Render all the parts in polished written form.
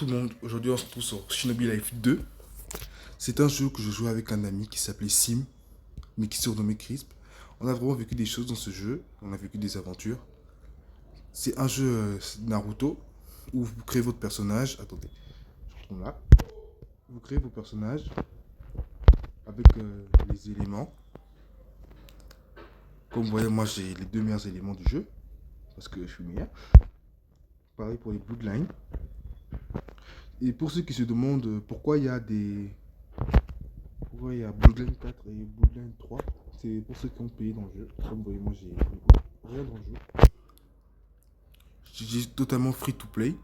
tout le monde, aujourd'hui on se retrouve sur Shinobi Life 2. C'est un jeu que je jouais avec un ami qui s'appelait Sim, mais qui se surnommait Crisp. On a vraiment vécu des choses dans ce jeu, on a vécu des aventures. C'est un jeu Naruto, où vous créez votre personnage. Attendez, je retourne là. Vous créez vos personnages avec les éléments. Comme vous voyez, moi j'ai les deux meilleurs éléments du jeu, parce que je suis meilleur. Pareil pour les Bloodlines. Et pour ceux qui se demandent pourquoi il y a Bloodline 4 et Bloodline 3, c'est pour ceux qui ont payé dans le jeu. Comme vous voyez, moi j'ai rien dans le jeu. J'ai totalement free to play.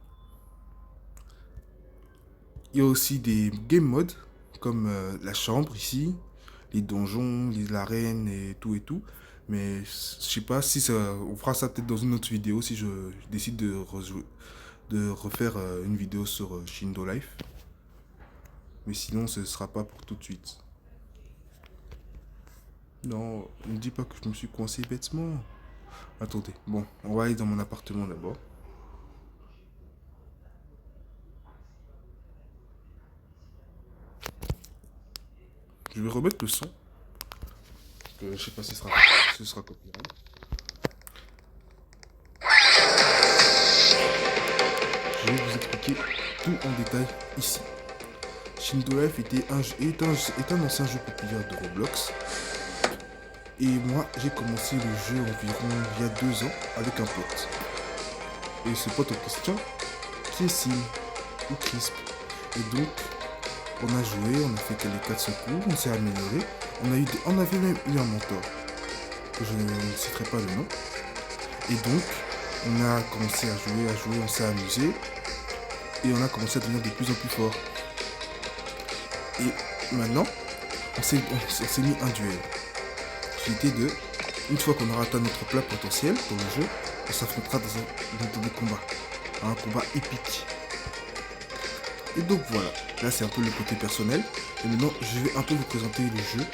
Il y a aussi des game modes comme la chambre ici, les donjons, l'arène et tout. Mais je sais pas si ça, on fera ça peut-être dans une autre vidéo si je décide de refaire une vidéo sur Shindo Life. Mais sinon, ce sera pas pour tout de suite. Non, ne dis pas que je me suis coincé bêtement. Attendez, bon, on va aller dans mon appartement d'abord. Je vais remettre le son. Je sais pas si ce sera copyright. Je vais vous expliquer tout en détail ici. Shindo Life est un ancien jeu populaire de Roblox. Et moi, j'ai commencé le jeu environ il y a 2 ans avec un pote. Et ce pote en question, qui est Sim ou Crisp. Et donc, on a joué, on a fait les 4 secours, on s'est amélioré. On avait même eu un mentor, que je ne citerai pas le nom. Et donc, on a commencé à jouer, on s'est amusé. Et on a commencé à devenir de plus en plus fort. Et maintenant, on s'est mis un duel. L'idée de, une fois qu'on aura atteint notre plat potentiel dans le jeu, on s'affrontera dans des combats. Un combat épique. Et donc voilà, là c'est un peu le côté personnel. Et maintenant, je vais un peu vous présenter le jeu.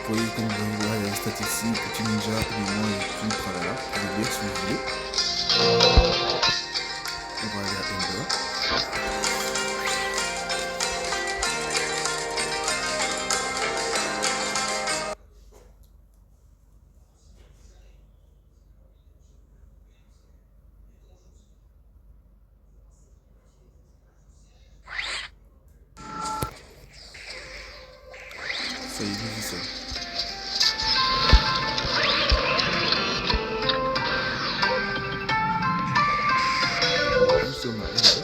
Vous voyez comme vous voyez là, il y a les statistiques, petit ninja, éléments et tout, tralala. Vous pouvez lire si vous voulez. On va aller à Ember. Ça y est, nous y sommes. Nous sommes à Ember.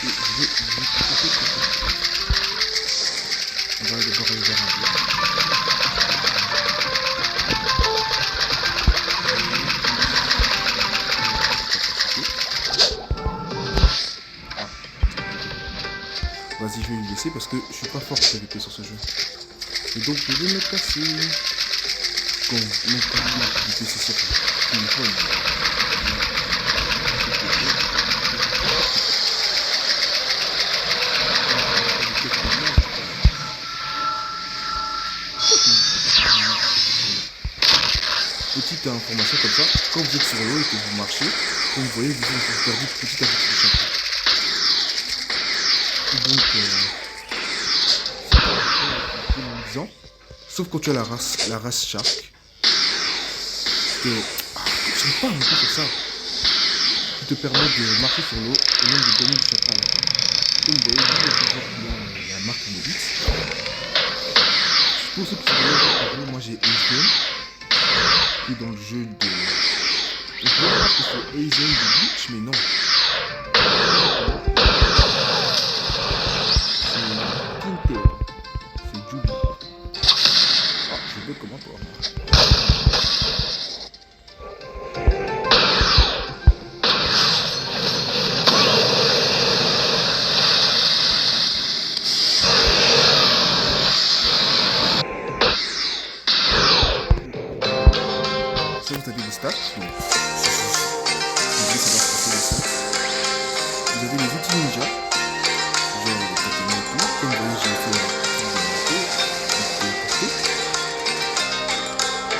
Et je vais vous expliquer quelque chose. On va d'abord aller vers un bloc. Vas-y, je vais lui laisser parce que je suis pas fort pour PVP sur ce jeu. Et donc, je vais me casser. Bon, mon carrément PVP, c'est sûr. Téléphone. Petite information comme ça, quand vous êtes sur l'eau et que vous marchez, comme vous voyez, vous perdez petit à petit le chapeau. Donc, c'est un sauf quand tu as la race Shark. Je n'aime pas un peu comme ça. Qui te permet de marcher sur l'eau et même de gagner du chapeau à la fin. Comme vous voyez, il y a la marque Mobit. Pour ceux qui se demandent, moi j'ai Aizen, qui est dans le jeu de. On pourrait croire que c'est Aizen de Bleach, mais non. C'est Jubi. Ah, je veux comment toi. Ça vous avez des stats, donc vous voulez savoir ce que c'est les stats. Vous avez les outils ninja, genre les Pokémon et tout, comme vous voyez j'ai fait un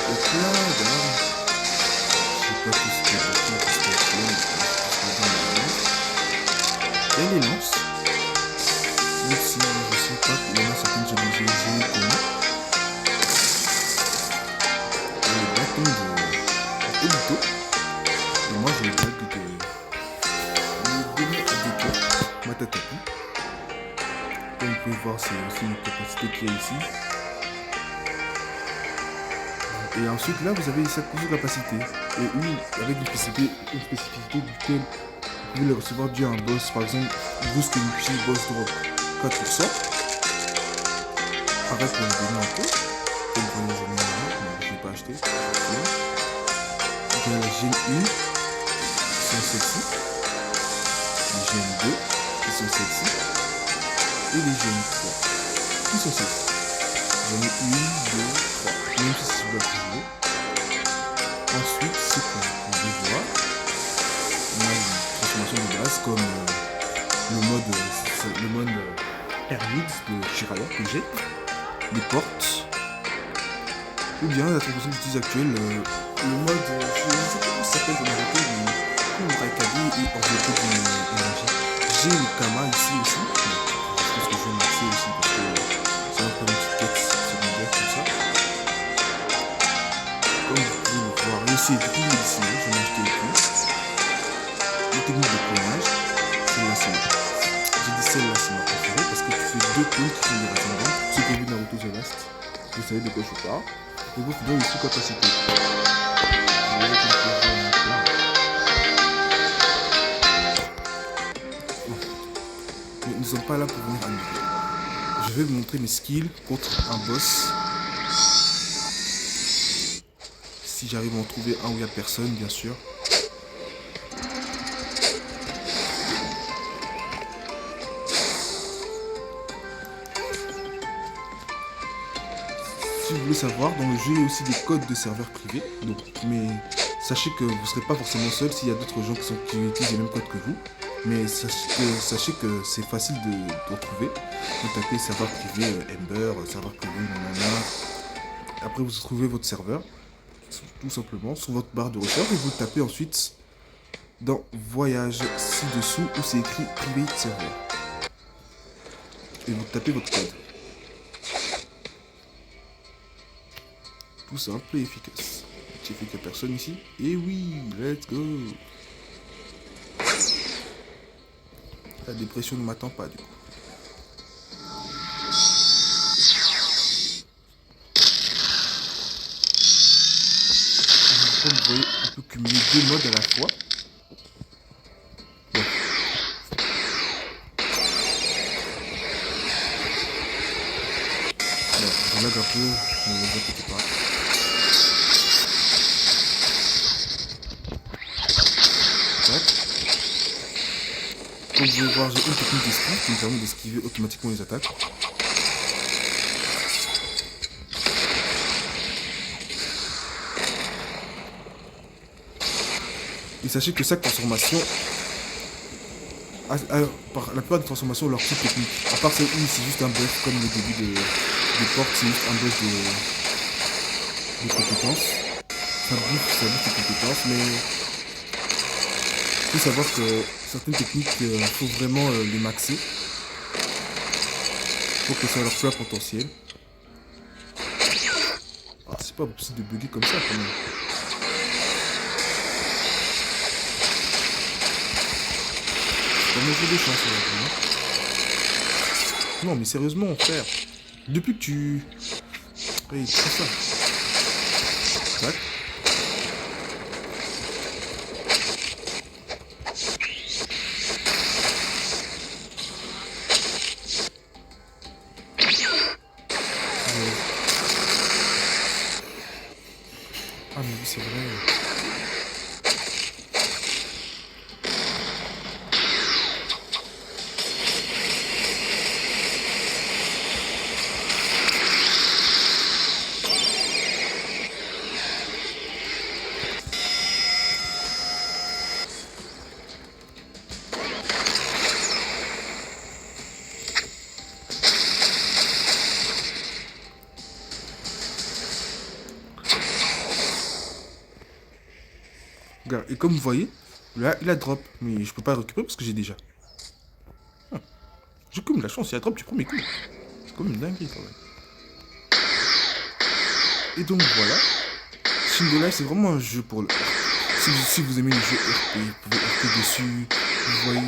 il y a plein d'armes. Je sais pas tout ce qu'il y a partout parce que il y a les lances. Même si je sais pas, il y en a certaines que j'ai connues. Il y a les bâtons de Obito. Et moi j'ai le bague de Matatapi. Comme vous pouvez voir, c'est aussi une capacité qu'il y a ici. Et ensuite là vous avez cette capacité. Et oui, avec une spécificité duquel vous pouvez le recevoir dû à un boss, par exemple Boost Kenichi Boss Drop 4%. Pareil pour le donner un peu. Comme vous voyez, je ne l'ai pas acheté. Il y a la Gen 1 qui sont celles-ci. Les Gen 2 qui sont celles-ci. Et les Gen 3 qui sont celles-ci. J'en ai 1, 2, 3. Même si c'est pas plus beau. Ensuite, c'est que vous pouvez voir, on a une transformation de base comme le mode Hermit de Jiraiya que j'ai, les portes, ou bien la transformation que j'utilise actuelle, le mode, je ne sais pas comment ça s'appelle dans le jeu, mais comme Raikage et enveloppé d'énergie. J'ai le Kama ici aussi, je pense que je vais maxer aussi parce que c'est un peu une petite quête secondaire comme ça. Comme vous pouvez le voir, il y a aussi les techniques médicinales, je vais acheter les les techniques de clonage, celle-là c'est j'ai dit celle-là c'est ma préférée parce que tu fais deux clones qui font des rassemblements. Ceux qui ont vu Naruto The Last, vous savez de quoi je parle. Et vous pouvez aussi capacité. Vous voyez comme je vois là. Mais nous ne sommes pas là pour venir amuser. Je vais vous montrer mes skills contre un boss. Si j'arrive à en trouver un où il n'y a personne, bien sûr. Si vous voulez savoir, dans le jeu, il y a aussi des codes de serveurs privés. Donc, mais sachez que vous ne serez pas forcément seul s'il y a d'autres gens qui utilisent les mêmes codes que vous. Mais sachez que c'est facile de retrouver. Vous tapez serveur privé Ember, serveur privé nanana. Après, vous trouvez votre serveur. Tout simplement sur votre barre de recherche et vous tapez ensuite dans voyage ci-dessous où c'est écrit private server et vous tapez votre code. Tout simple et efficace. J'ai fait qu'il n'y a personne ici. Et oui, let's go. La dépression ne m'attend pas du coup. Comme vous voyez, on peut cumuler deux modes à la fois. Bon. Bon, je lag un peu, ne vous inquiétez pas. Tac. Comme vous pouvez voir, j'ai une technique d'esquive qui me permet d'esquiver automatiquement les attaques. Et sachez que chaque transformation, la plupart des transformations ont leur petite technique. À part celle où c'est juste un buff comme le début de porte, c'est juste un buff de compétences. Ça bouffe tes compétences, mais il faut savoir que certaines techniques, il faut vraiment les maxer pour que ça leur plein potentiel. Ah, c'est pas possible de bugger comme ça quand même. On a des chances là. Non mais sérieusement frère. Depuis que tu... Oui, c'est ça. Tac. Ah mais oui c'est vrai. Regarde, et comme vous voyez, là il a drop, mais je peux pas le récupérer parce que j'ai déjà. J'ai comme la chance, il attrape du premier coup. C'est comme une dinguerie quand même. Et donc voilà. Shin Dolai, c'est vraiment un jeu pour le... Si vous aimez les jeux RP, vous pouvez RP dessus. Vous voyez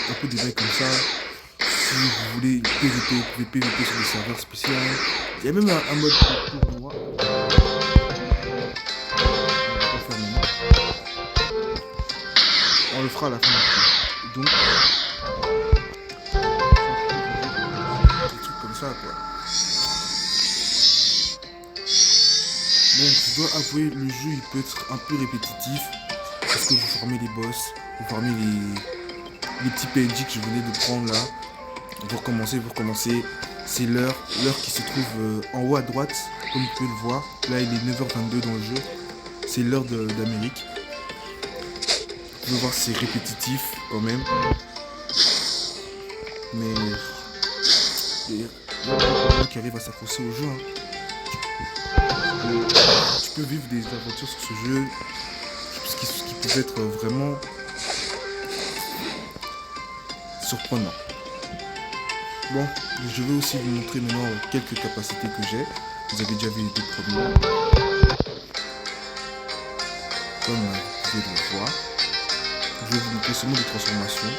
un peu des bails comme ça. Si vous voulez PVP, vous pouvez PVP sur des serveurs spéciaux. Il y a même un mode de tournoi. On le fera à la fin de la vidéo. Donc, des trucs comme ça, quoi. Bon, je dois avouer, le jeu il peut être un peu répétitif parce que vous formez les boss, vous formez les petits PNJ que je venais de prendre là. Vous recommencez. C'est l'heure qui se trouve en haut à droite, comme vous pouvez le voir. Là, il est 9h22 dans le jeu. C'est l'heure d'Amérique. Vous pouvez voir, c'est répétitif quand même. Mais il y a des gens qui arrivent à s'accrocher au jeu. Tu peux vivre des aventures sur ce jeu qui peuvent être vraiment surprenants. Bon, je vais aussi vous montrer maintenant quelques capacités que j'ai. Vous avez déjà vu les deux premiers. Comme vous pouvez le voir. Je vais vous montrer seulement des transformations.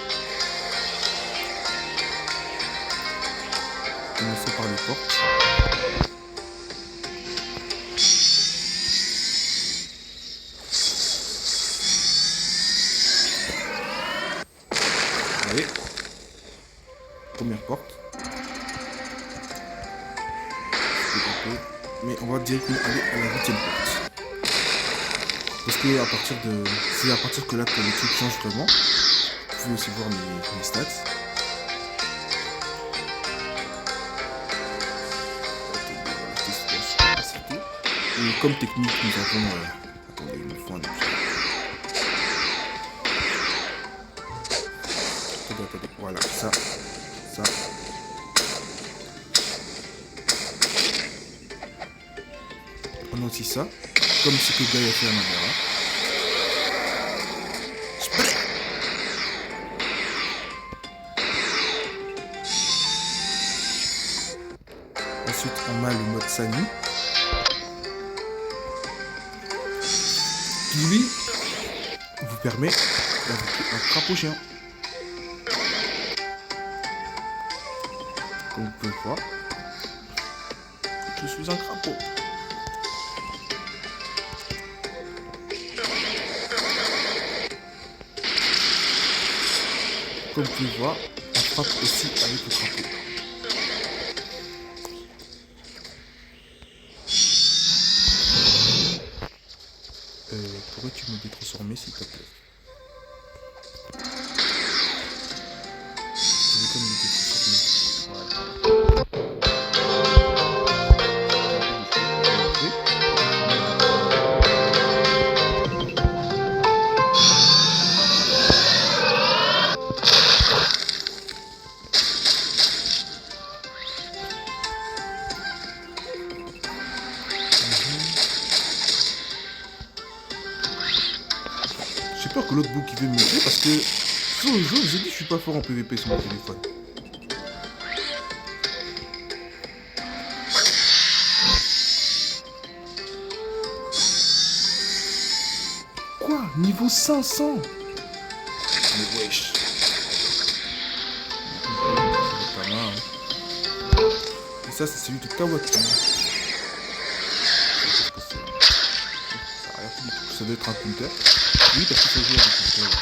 Commençons par les portes. Allez. Première porte. Mais on va directement aller à la 8e porte. Parce que c'est à partir que là que le truc change vraiment. Vous pouvez aussi voir mes stats. Et comme technique, nous avons... attendez, il me faut un objet. Attendez, voilà, ça. On a aussi ça, comme ce que Guy a fait à Nabara. Ensuite, on a le mode Sani, qui lui vous permet d'invoquer un crapaud géant. Comme vous pouvez voir, je suis un crapaud. Comme vous pouvez voir, on frappe aussi avec le crapaud. Pourrais-tu me détransformer s'il te plaît? Je vais comme me détransformer. J'ai peur que l'autre bout qui veut me tuer parce que sur le jeu, j'ai dit que je suis pas fort en PVP sur mon téléphone. Quoi? Niveau 500? Mais wesh. Pas mal, hein. Et ça, c'est celui de Kawaki. Ça doit être un counter. Oui, parce que ça joue avec le counter aussi,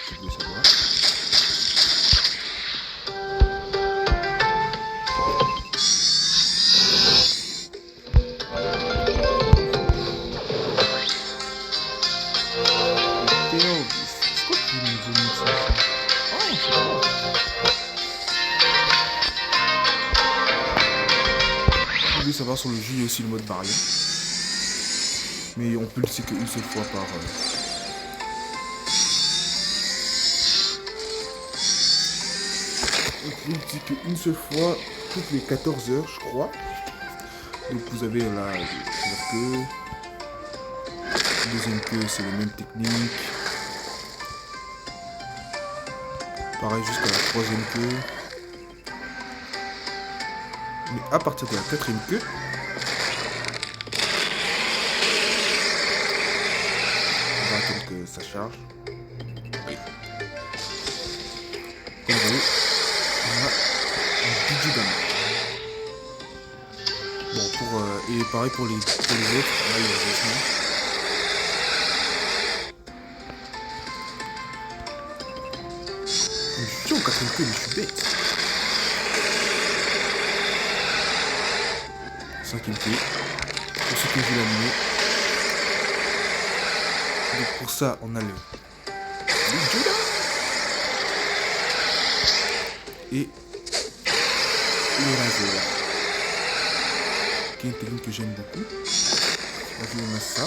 si vous voulez savoir. C'est quoi qui est niveau 1500? Oh, c'est bon. Vous voulez savoir sur le jeu, il y a aussi le mode barrière. Mais on peut le laisser qu'une seule fois par... On peut le laisser qu'une seule fois toutes les 14 heures, je crois. Donc vous avez là la première queue. Deuxième queue, c'est la même technique. Pareil jusqu'à la troisième queue. Mais à partir de la 4ème queue, on va attendre que ça charge. Oui. Comme vous voyez, on a un budget d'un. Bon, et pareil pour les autres, malheureusement. Je suis en 4ème queue, mais je suis bête. 5ème queue. Pour ceux qui ont vu l'animé. Donc pour ça, on a le Judas. Et le laser. Qui est une technique que j'aime beaucoup. Là, on a ça.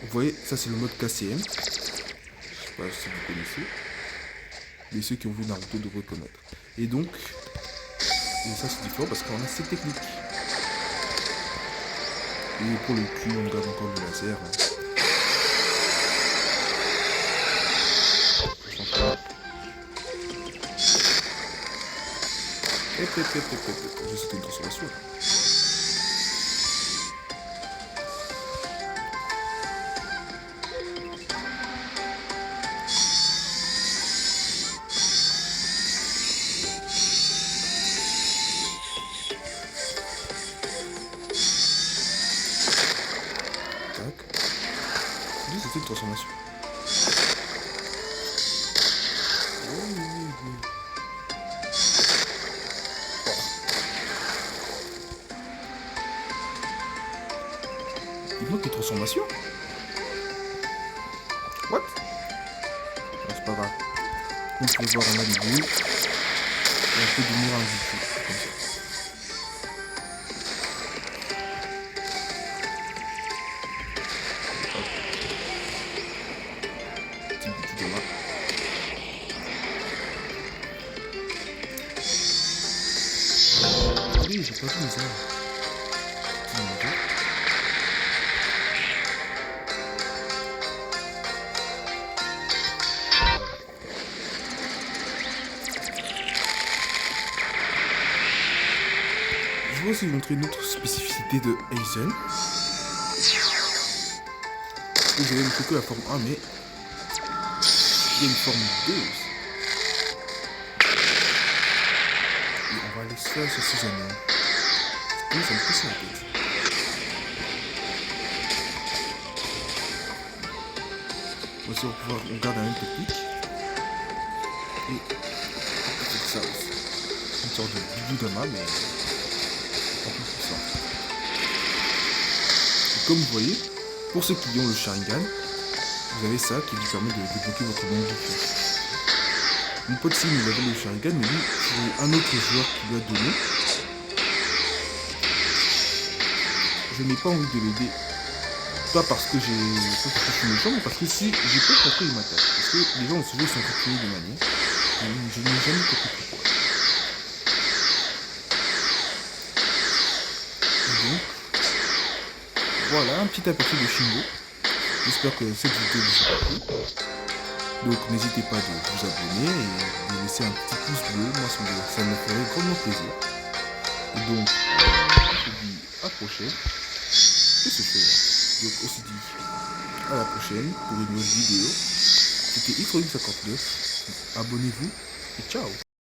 Vous voyez, ça c'est le mode KCM. Je sais pas si vous connaissez. Mais ceux qui ont vu Naruto devraient connaître. Et donc, ça c'est différent parce qu'on a cette technique. Et pour le cul, on garde encore le laser. C'était une transformation. C'était une transformation. Il manque une transformation. What? Non, c'est pas grave. Comme vous pouvez voir, on a les boules. Et on peut devenir un véhicule. Comme ça. Oui, j'ai pas vu les armes. Je vais aussi vous montrer une autre spécificité de Aizen. Vous avez montré que la forme 1, mais il y a une forme 2 aussi. Et on va aller se faire sur ces anneaux. Oui, ça me pousse la tête. Aussi, on garde la même technique. Et c'est ça aussi. Une sorte de Bidudama, mais en plus puissant. Et comme vous voyez, pour ceux qui ont le Sharingan, vous avez ça qui lui permet de débloquer votre monde de feu. Mon pote Sim, il avait le Sharingan, mais lui, c'est un autre joueur qui lui a donné. Je n'ai pas envie de l'aider. Pas parce que je suis méchant, mais parce que si j'ai pas compris, il m'attaque. Parce que les gens dans ce jeu sont continués de manière. Je n'ai jamais compris pourquoi. Et donc, voilà un petit aperçu de Shingo. J'espère que cette vidéo vous a plu. Donc n'hésitez pas de vous abonner et de laisser un petit pouce bleu. Moi ça me ferait grandement plaisir. Et donc, je vous dis à la prochaine. Qu'est-ce que je fais là? Donc on se dit à la prochaine pour une nouvelle vidéo. C'était X59. Abonnez-vous et ciao.